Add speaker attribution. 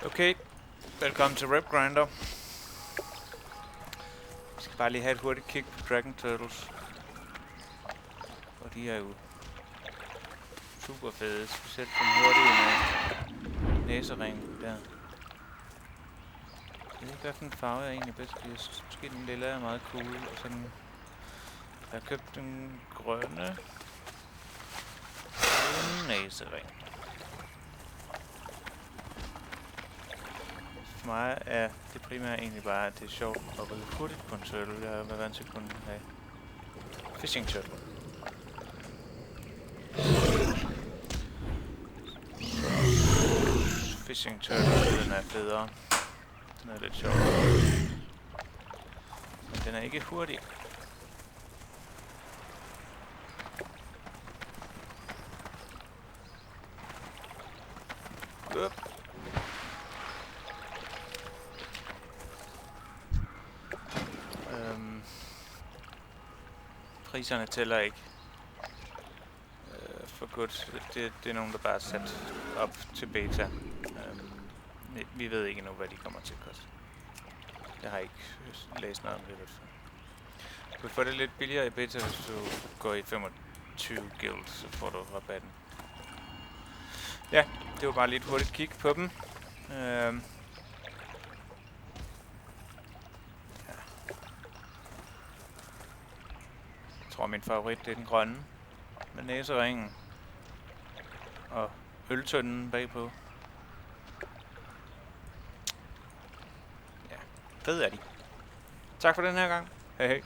Speaker 1: Okay, velkommen til Rep Grinder. Vi skal bare lige have et hurtigt kig på Dragon Turtles. Og de er jo super fede, specielt den hurtige næsering der. Jeg ved ikke, hvilken farve jeg egentlig bedst kan. Måske den lille er meget cool, og sådan... Jeg har købt den grønne. En næsering. For mig er det primære egentlig bare, at det er sjovt at ride hurtigt på en turtle. Jeg har været vant til at kunne have fishing turtle. Fishing turtle, den er federe. Den er lidt sjov. Men den er ikke hurtig. Priserne tæller ikke for godt. Det er nogen, der bare er sat op til beta. Vi ved ikke endnu, hvad de kommer til at koste. Jeg har ikke læst noget om det. Du kan få det lidt billigere i beta, hvis du går i 25 guild, så får du rabatten. Ja, det var bare lige et hurtigt kig på dem. Ja. Jeg tror, min favorit det er den grønne. Med næseringen. Og øltønden bagpå. Ja, fed er de. Tak for den her gang. Hej hej.